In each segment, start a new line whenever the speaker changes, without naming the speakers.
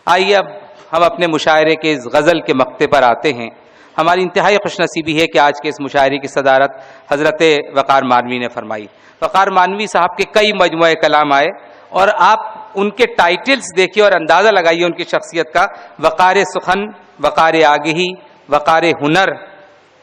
आइए अब हम अपने मुशायरे के इस गज़ल के मक्ते पर आते हैं। हमारी इंतहाई खुशनसीबी है कि आज के इस मुशायरे की सदारत हज़रत वक़ार मानवी ने फरमाई। वक़ार मानवी साहब के कई मजमुए कलाम आए और आप उनके टाइटल्स देखिए और अंदाज़ा लगाइए उनकी शख्सियत का। वक़ार सुखन, वक़ार आगही, वक़ार हुनर,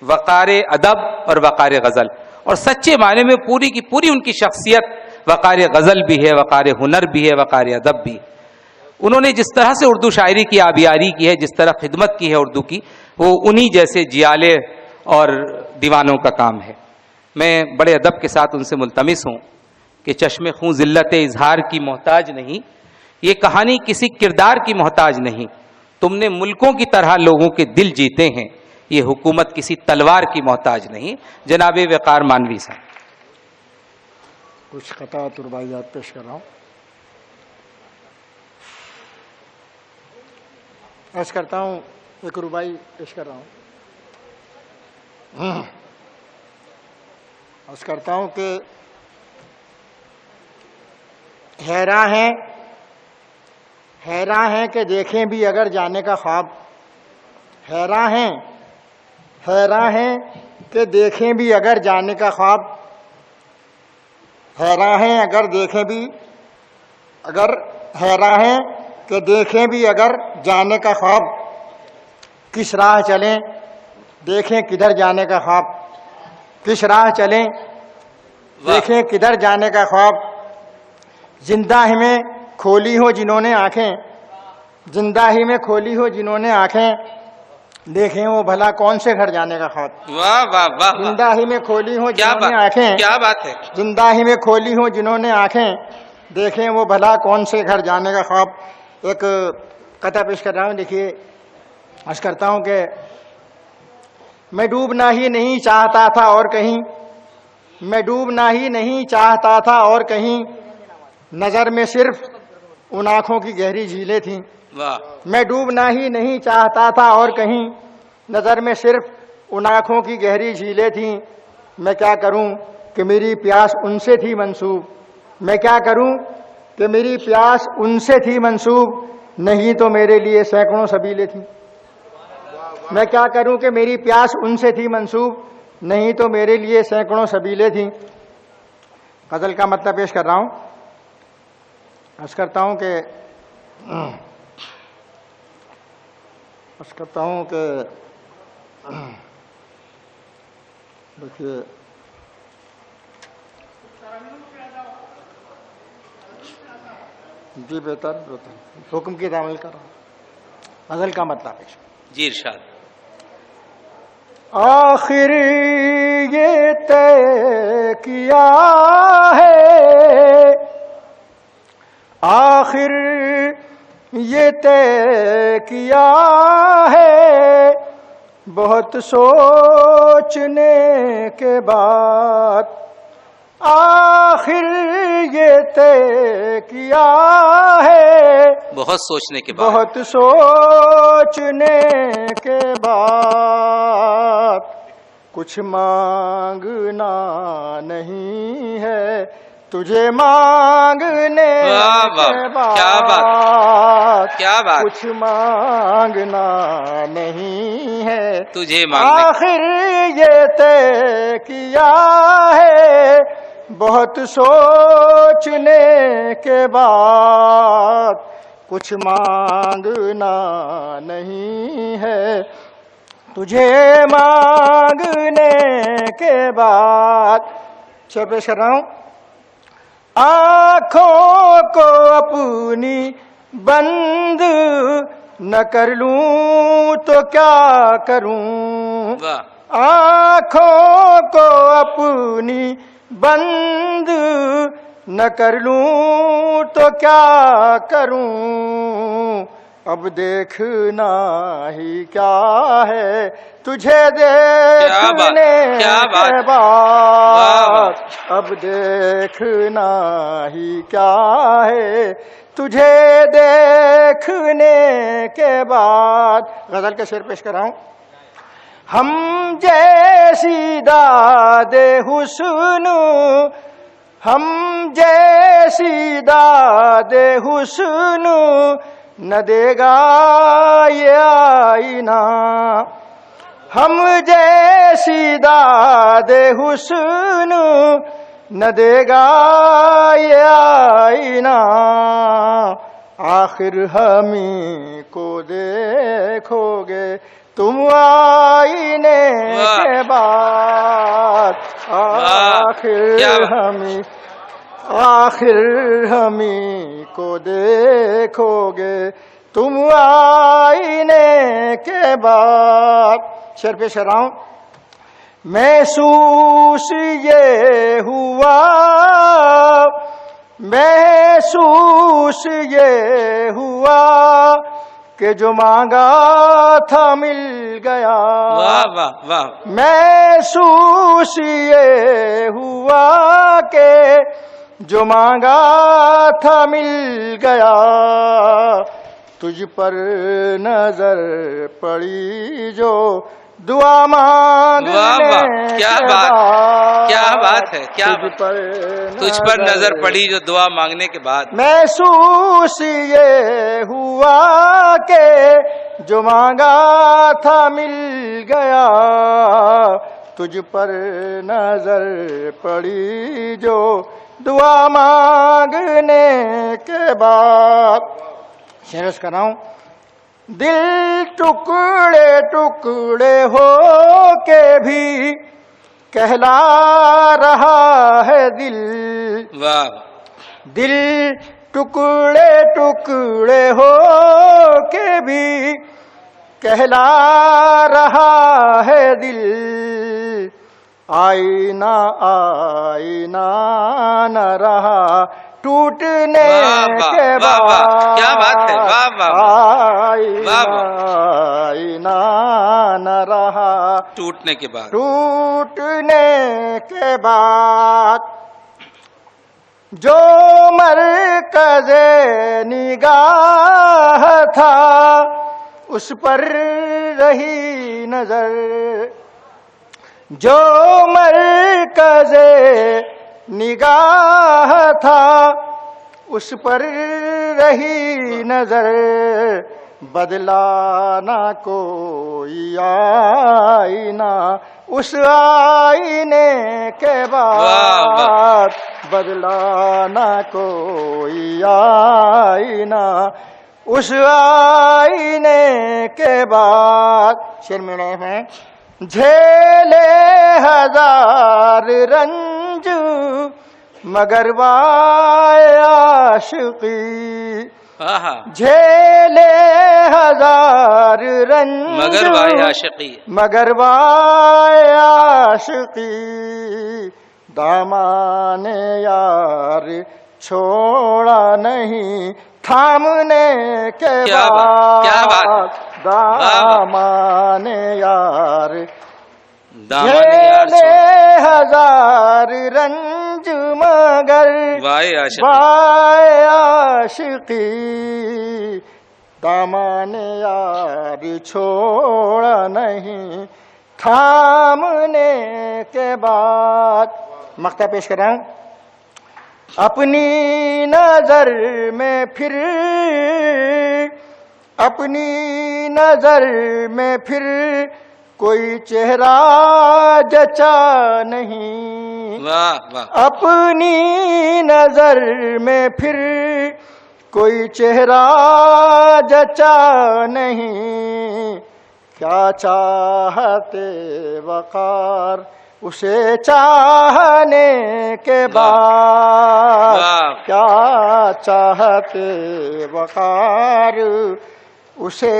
वक़ार अदब और वक़ार गज़ल। और सच्चे मायने में पूरी की पूरी उनकी शख्सियत वक़ार गज़ल भी है, वक़ार हुनर भी है, वक़ार अदब भी। उन्होंने जिस तरह से उर्दू शायरी की आबियारी की है, जिस तरह खिदमत की है उर्दू की, वो उन्हीं जैसे जियाले और दीवानों का काम है। मैं बड़े अदब के साथ उनसे मुल्तमिस हूँ कि चश्मे खूं ज़िल्लत इजहार की मोहताज नहीं, ये कहानी किसी किरदार की मोहताज नहीं। तुमने मुल्कों की तरह लोगों के दिल जीते हैं, ये हुकूमत किसी तलवार की मोहताज नहीं। जनाब वक़ार मानवी साहब।
कुछ क़ताअत रुबाइयात पेश कर रहा हूँ। अर्ज़ करता हूँ, एक रुबाई पेश कर रहा हूँ। अर्ज़ करता हूँ कि हैरान हैं कि देखें भी अगर जाने का ख्वाब। हैरान हैं कि देखें भी अगर जाने का ख्वाब। हैरान हैं अगर देखें भी हैरान हैं कि देखें भी अगर जाने का ख्वाब। किस राह चलें देखें किधर जाने का ख्वाब। किस राह चलें देखें किधर जाने का ख्वाब। जिंदा ही में खोली हो जिन्होंने आंखें, जिंदा ही में खोली हो जिन्होंने आंखें, देखें वो भला कौन से घर जाने का ख्वाब।
वाह वाह वाह।
जिंदा ही में खोली हो जिन्होंने आंखें,
क्या बात है।
जिंदा ही में खोली हो जिन्होंने आंखें, देखें वो भला कौन से घर जाने का ख्वाब। एक कथा पेश कर रहा हूँ, देखिए। अर्ज़ करता हूँ कि मैं डूबना ही नहीं चाहता था और कहीं, मैं डूबना ही नहीं चाहता था और कहीं, नज़र में सिर्फ उन आँखों की गहरी झीलें थीं।
वाह।
मैं डूबना ही नहीं चाहता था और कहीं, नज़र में सिर्फ उन आँखों की गहरी झीलें थीं। मैं क्या करूं कि मेरी प्यास उनसे थी मंसूब। मैं क्या करूं कि मेरी प्यास उनसे थी मंसूब, नहीं तो मेरे लिए सैकड़ों सबीलें थीं। मैं क्या करूं कि मेरी प्यास उनसे थी मंसूब, नहीं तो मेरे लिए सैकड़ों सबीलें थीं। गज़ल का मतलब पेश कर रहा हूं। अर्ज़ करता हूं कि देखिए, जी बेहतर हुक्म की तामील कर रहा हूँ। गज़ल का मतलब पेश।
जी इरशाद।
आखिर ये तय किया है, आखिर ये तय किया है, बहुत सोचने के बाद। आखिर ये तय किया है,
बहुत सोचने के बाद,
बहुत सोचने के बाद। कुछ मांगना नहीं है तुझे मांगने के बाद।
क्या बात, क्या बात।
कुछ मांगना नहीं है
तुझे मांगने।
आखिर ये तय किया है, बहुत सोचने के बाद। कुछ मांगना नहीं है तुझे मांगने के बाद। शेर पेश कर रहा हूं। आँखों को अपनी बंद न कर लूं तो क्या करूं। आँखों को अपनी बंद न कर लूं तो क्या करूं। अब देखना ही क्या है तुझे देखने के बाद। अब देखना ही क्या है तुझे देखने के बाद। गज़ल का शेर पेश कर रहा हूं। हम जैसी दादे हुस्न, हम जैसी दादे हुस्न न देगा ये आईना। हम जैसी दादे हुस्न न देगा ये आईना। आखिर हमी को देखोगे तुम आईने के बाद। आखिर हमी को देखोगे तुम आईने के बाद। शेर पेश कर रहा हूं। महसूस ये हुआ, महसूस ये हुआ कि जो मांगा था मिल गया।
वाह वाह वाह।
महसूस ये हुआ कि जो मांगा था मिल गया। तुझ पर नजर पड़ी जो दुआ मांगने
क्या
के
बात,
बाद।
क्या बात है, क्या तुझ पर नजर पड़ी जो दुआ मांगने के बाद।
महसूस ये हुआ के जो मांगा था मिल गया। तुझ पर नजर पड़ी जो दुआ मांगने के बाद। शेर कर रहा हूं। दिल टुकड़े टुकड़े हो के भी कहला रहा है दिल।
वाह। दिल
टुकड़े टुकड़े हो के भी कहला रहा है दिल। आईना आईना न रहा टूटने के बाद।
क्या बात है, वाह वाह।
आईना न रहा
टूटने के बाद,
टूटने के बाद। जो मरकज़े निगाह था उस पर रही नजर। जो मरकज़े निगाह था उस पर रही नजर। बदला ना कोई आईना उस आईने के बाद। बदला ना कोई आईना उस आईने के बाद। शेर में है। झेले हजार रंज मगर वाए आशिकी। झेले हजार रंज
मगर वाए आशिकी।
मगर वाए आशिकी। दामाने यार छोड़ा नहीं थामने के बाद।
क्या बात।
दामाने यार झेले हजार रंज मगर वाए आशिकी। दामाने यार छोड़ा नहीं थामने के बाद। मक्ता पेश कर रहा हूं। अपनी नजर में फिर, अपनी नजर में फिर कोई चेहरा जचा नहीं।
वाह वाह।
अपनी नजर में फिर कोई चेहरा जचा नहीं। क्या चाहते वकार उसे चाहने के बाद। क्या चाहते वकार उसे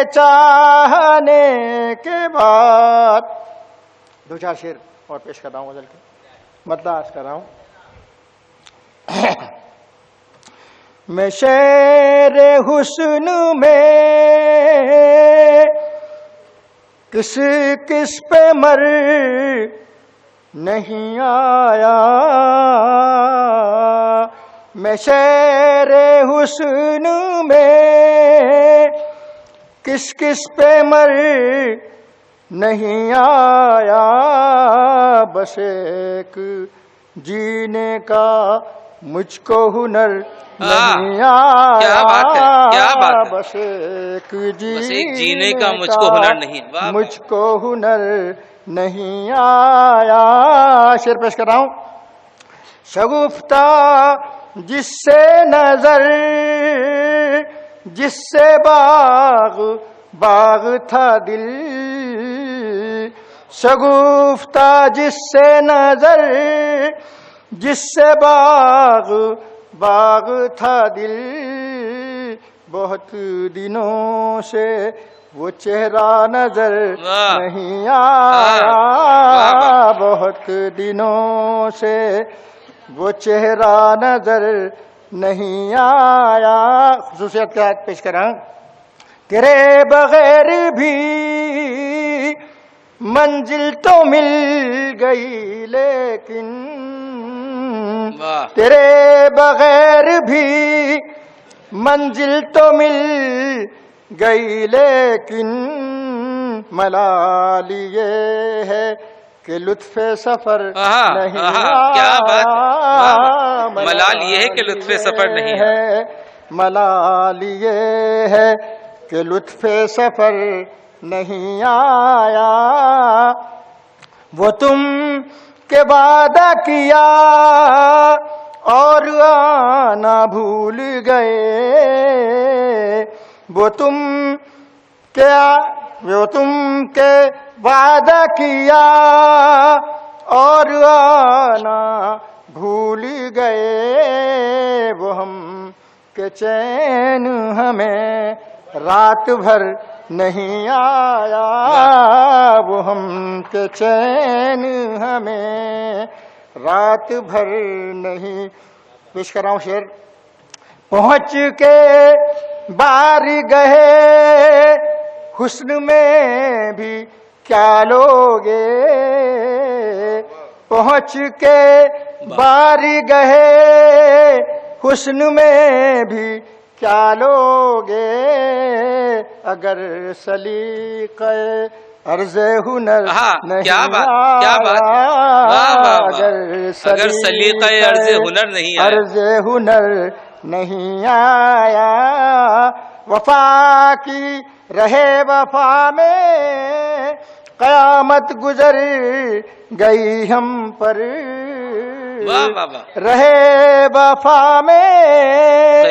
चाहने के बाद। दो चार शेर और पेश कर रहा हूँ गजल के, मद्दास कर रहा हूँ। मैं शेर हुस्न में किस किस पे मर नहीं आया। मैं शेर हुस्न में किस किस पे मर नहीं आया। बस एक जीने का मुझको हुनर
हाँ,
नहीं आया।
क्या बात है, क्या बात है।
बस एक
जीने का मुझको हुनर नहीं है। वाह, वाह।
मुझको हुनर नहीं आया। शेर पेश कर रहा हूं। शगुफ्ता जिससे नजर, जिससे बाग बाग था दिल, शगुफ्ता जिससे नजर, जिससे बाग बाग था दिल, बहुत दिनों से वो चेहरा नजर
वाह।
नहीं आया।
वाह, वाह।
बहुत दिनों से वो चेहरा नजर नहीं आया। खुसूसियत क्या पेश करा। तेरे बगैर भी मंजिल तो मिल गई, लेकिन
वाह।
तेरे बगैर भी मंजिल तो मिल गई, लेकिन मलाल ये है कि लुत्फ़े सफर नहीं आया।
क्या बात है। वाह, मलाल ये है कि लुत्फ़े सफर नहीं
है। मलाल ये है कि लुत्फ़े सफर नहीं आया। वो तुम के वादा किया और आना भूल गए, वो तुम के वादा किया और आना भूल गए। वो हम के चैन हमें रात भर नहीं आया। वो हम के चैन हमें रात भर नहीं। पेश कर रहा हूं शेर। पहुंच के बार गए हुस्न में भी क्या लोगे, पहुंच के बार गए हुस्न में भी क्या लोगे, अगर सलीक़े अर्ज़े हुनर नहीं
क्या बात,
आया।
क्या बात। वाह, वाह, वाह।
अगर
सलीक़े अर्ज़े हुनर नहीं आया,
अर्ज़े हुनर नहीं आया। वफा की रहे वफा में क़यामत गुजर गई हम पर।
वाह, वाह, वाह।
रहे वफा में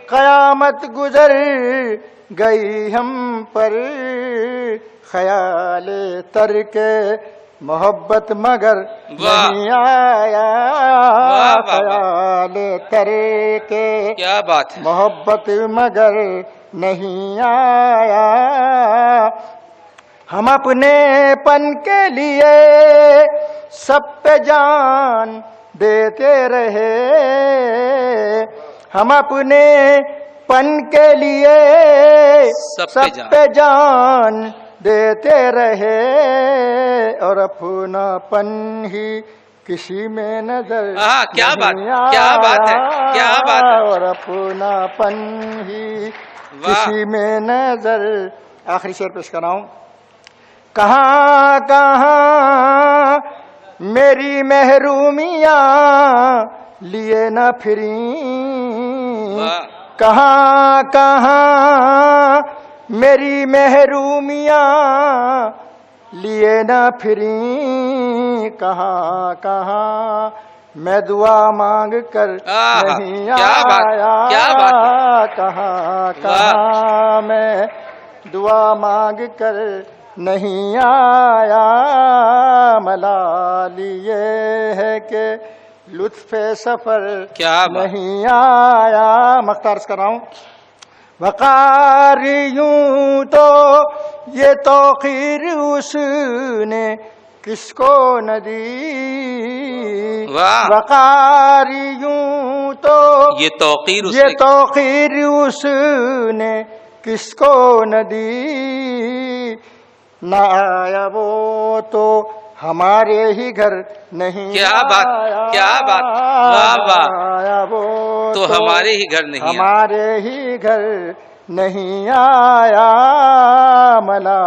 क़यामत
गुजर गई हम पर। ख्याल तरके मोहब्बत मगर नहीं आया। ख्याल तरके
क्या बात है।
मोहब्बत मगर नहीं आया। हम अपने पन के लिए सब पे जान देते रहे, हम अपने पन के लिए सब पे जान देते रहे, और अपनापन ही किसी में नजर
क्या बात,
क्या
बात है, क्या बात है।
और अपनापन ही किसी में नजर। आखिरी शेर पेश कर रहा हूं। कहाँ कहाँ मेरी महरूमियाँ लिए न फिरी, कहाँ कहाँ मेरी महरूमियाँ लिए न फिरी, कहाँ कहाँ मैं दुआ मांग कर नहीं आया।
क्या बात।
कहाँ कहाँ मैं दुआ मांग कर नहीं आया। मलाल ये है कि लुत्फ़े सफर नहीं आया। मख्तार कर रहा हूं। वक़ार यूं तो ये तौक़ीर उसने किसको न दी, वक़ार यूं तो ये तौक़ीर उसने किसको न दी। न आया वो तो हमारे ही घर नहीं
क्या बात, क्या बात। वाह वाह।
आया वो
तो हमारे ही घर नहीं
हमारे ही घर नहीं आया। मला